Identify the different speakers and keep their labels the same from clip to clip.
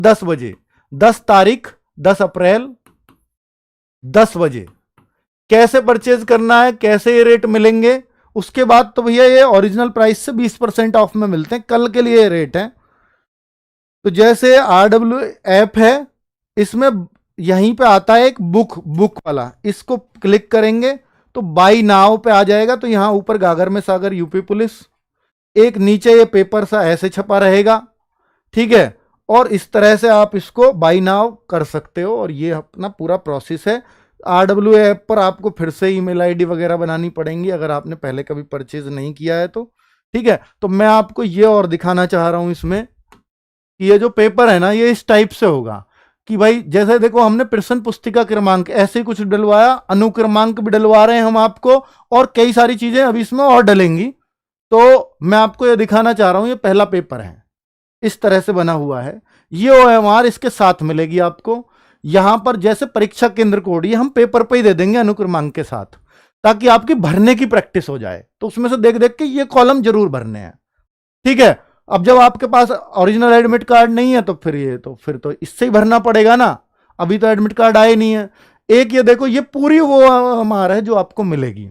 Speaker 1: 10 बजे, 10 तारीख 10 अप्रैल 10 बजे। कैसे परचेज करना है, कैसे ये रेट मिलेंगे, उसके बाद तो भैया ये ओरिजिनल प्राइस से 20% ऑफ में मिलते हैं, कल के लिए ये रेट है। तो जैसे RW ऐप है, इसमें यहीं पे आता है एक बुक वाला, इसको क्लिक करेंगे तो बाई नाउ पे आ जाएगा। तो यहां ऊपर गागर में सागर यूपी पुलिस, एक नीचे ये पेपर सा ऐसे छपा रहेगा, ठीक है। और इस तरह से आप इसको बाई नाउ कर सकते हो, और ये अपना पूरा प्रोसेस है। RW ऐप पर आपको फिर से ईमेल आईडी वगैरह बनानी पड़ेंगी अगर आपने पहले कभी परचेज नहीं किया है तो, ठीक है। तो मैं आपको ये और दिखाना चाह रहा हूं इसमें कि ये जो पेपर है ना, ये इस टाइप से होगा कि भाई जैसे देखो हमने प्रश्न पुस्तिका क्रमांक ऐसे ही कुछ डलवाया, अनुक्रमांक भी डलवा रहे हैं हम आपको, और कई सारी चीजें अभी इसमें और डलेंगी। तो मैं आपको ये दिखाना चाह रहा हूं, ये पहला पेपर है, इस तरह से बना हुआ है। ये OMR इसके साथ मिलेगी आपको। यहां पर जैसे परीक्षा केंद्र कोड, ये हम पेपर पे ही दे देंगे अनुक्रमांक के साथ, ताकि आपकी भरने की प्रैक्टिस हो जाए। तो उसमें से देख देख के ये कॉलम जरूर भरने हैं, ठीक है। अब जब आपके पास ओरिजिनल एडमिट कार्ड नहीं है तो फिर तो इससे ही भरना पड़ेगा ना। अभी तो एडमिट कार्ड आए नहीं है। एक ये देखो, ये पूरी वो हमारा है जो आपको मिलेगी।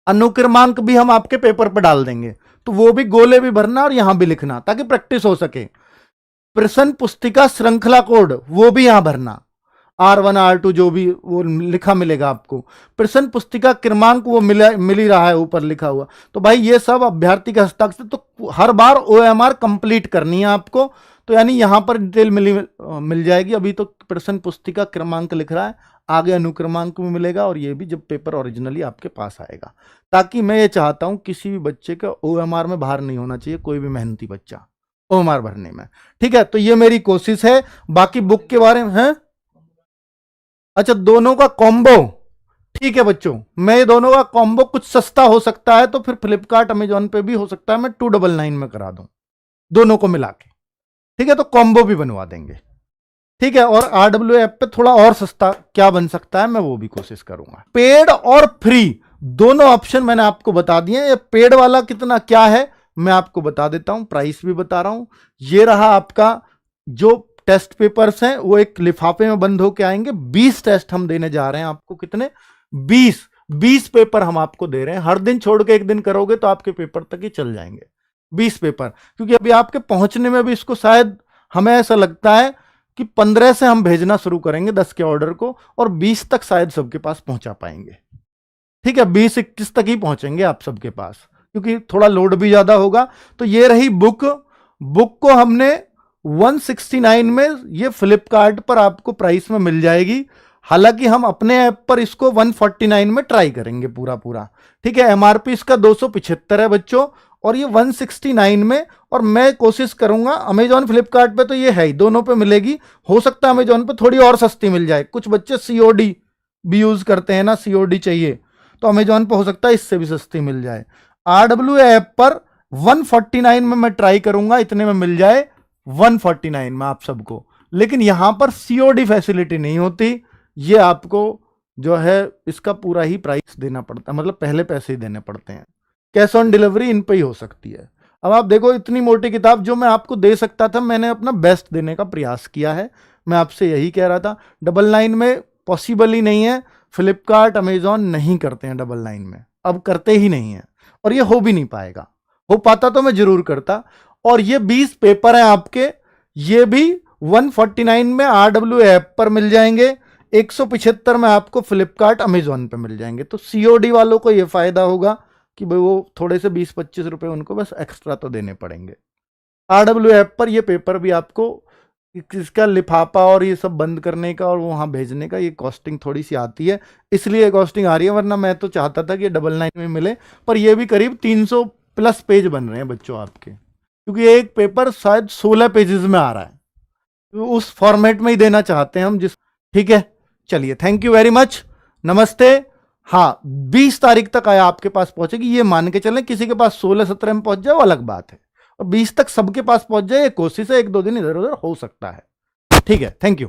Speaker 1: अनुक्रमांक भी हम आपके पेपर पर डाल देंगे, तो वो भी गोले भी भरना और यहां भी लिखना, ताकि प्रैक्टिस हो सके। प्रश्न पुस्तिका श्रृंखला कोड वो भी यहां भरना, R1 R2 जो भी वो लिखा मिलेगा आपको। प्रश्न पुस्तिका क्रमांक वो मिल ही रहा है ऊपर लिखा हुआ। तो भाई ये सब अभ्यर्थी के हस्ताक्षर, तो हर बार OMR कंप्लीट करनी है आपको। तो यानी यहां पर डिटेल मिल जाएगी। अभी तो प्रश्न पुस्तिका क्रमांक लिख रहा है, आगे अनुक्रमांक भी मिलेगा, और ये भी जब पेपर ओरिजिनली आपके पास आएगा। ताकि मैं ये चाहता हूं किसी भी बच्चे का OMR में बाहर नहीं होना चाहिए, कोई भी मेहनती बच्चा OMR भरने में, ठीक है। तो ये मेरी कोशिश है। बाकी बुक के बारे में है, अच्छा दोनों का कॉम्बो, ठीक है बच्चों। मैं दोनों का कॉम्बो कुछ सस्ता हो सकता है, तो फिर फ्लिपकार्ट अमेजॉन पे भी हो सकता है मैं 299 में करा दूं दोनों को मिला के, ठीक है। तो कॉम्बो भी बनवा देंगे, ठीक है। और RW ऐप पे थोड़ा और सस्ता क्या बन सकता है, मैं वो भी कोशिश करूंगा। पेड और फ्री दोनों ऑप्शन मैंने आपको बता दिए। ये पेड वाला कितना क्या है मैं आपको बता देता हूं, प्राइस भी बता रहा हूं। ये रहा आपका जो टेस्ट पेपर्स हैं, वो एक लिफाफे में बंद होके आएंगे। 20 टेस्ट हम देने जा रहे हैं आपको। कितने? 20 पेपर हम आपको दे रहे हैं। हर दिन छोड़ के एक दिन करोगे तो आपके पेपर तक ही चल जाएंगे 20 पेपर। क्योंकि अभी आपके पहुंचने में भी इसको शायद हमें ऐसा लगता है कि 15 से हम भेजना शुरू करेंगे 10 के ऑर्डर को, और 20 तक शायद सबके पास पहुंचा पाएंगे, ठीक है। 20-21 तक ही पहुंचेंगे आप सबके पास, क्योंकि थोड़ा लोड भी ज्यादा होगा। तो ये रही बुक को हमने 169 में, ये फ्लिपकार्ट पर आपको प्राइस में मिल जाएगी। हालांकि हम अपने ऐप पर इसको 149 में ट्राई करेंगे पूरा, ठीक है। MRP इसका 275 है बच्चों, और ये 169 में। और मैं कोशिश करूंगा, अमेजॉन फ्लिपकार्ट पे तो ये है ही, दोनों पे मिलेगी। हो सकता है अमेजॉन पे थोड़ी और सस्ती मिल जाए, कुछ बच्चे COD भी यूज करते हैं ना, COD चाहिए, तो अमेजॉन पे हो सकता है इससे भी सस्ती मिल जाए। RW ऐप पर 149 में मैं ट्राई करूंगा, इतने में मिल जाए 149 में आप सबको। लेकिन यहां पर COD फैसिलिटी नहीं होती, ये आपको जो है इसका पूरा ही प्राइस देना पड़ता है, मतलब पहले पैसे ही देने पड़ते हैं। कैश ऑन डिलीवरी इन पे ही हो सकती है। अब आप देखो, इतनी मोटी किताब जो मैं आपको दे सकता था, मैंने अपना बेस्ट देने का प्रयास किया है। मैं आपसे यही कह रहा था। 99 में पॉसिबल ही नहीं है, फ्लिपकार्ट अमेजॉन नहीं करते हैं 99 में, अब करते ही नहीं है, और ये हो भी नहीं पाएगा। हो पाता तो मैं जरूर करता। और ये 20 पेपर हैं आपके, ये भी 149 में RW ऐप पर मिल जाएंगे, 175 में आपको फ्लिपकार्ट अमेजॉन पे मिल जाएंगे। तो COD वालों को ये फायदा होगा कि भाई वो थोड़े से 20-25 रुपए उनको बस एक्स्ट्रा तो देने पड़ेंगे। RW ऐप पर ये पेपर भी आपको, इसका लिफाफा और ये सब बंद करने का और वहां भेजने का, ये कॉस्टिंग थोड़ी सी आती है, इसलिए कॉस्टिंग आ रही है। वरना मैं तो चाहता था कि 99 में मिले, पर ये भी करीब 300 प्लस पेज बन रहे हैं बच्चों आपके, क्योंकि एक पेपर शायद 16 पेजेस में आ रहा है। तो उस फॉर्मेट में ही देना चाहते हैं हम, जिस, ठीक है। चलिए, थैंक यू वेरी मच, नमस्ते। हाँ, 20 तारीख तक आया आपके पास पहुंचेगी, ये मान के चलें। किसी के पास 16-17 में पहुंच जाए वो अलग बात है, और 20 तक सबके पास पहुंच जाए ये कोशिश है। 1-2 दिन इधर उधर हो सकता है, ठीक है। Thank you.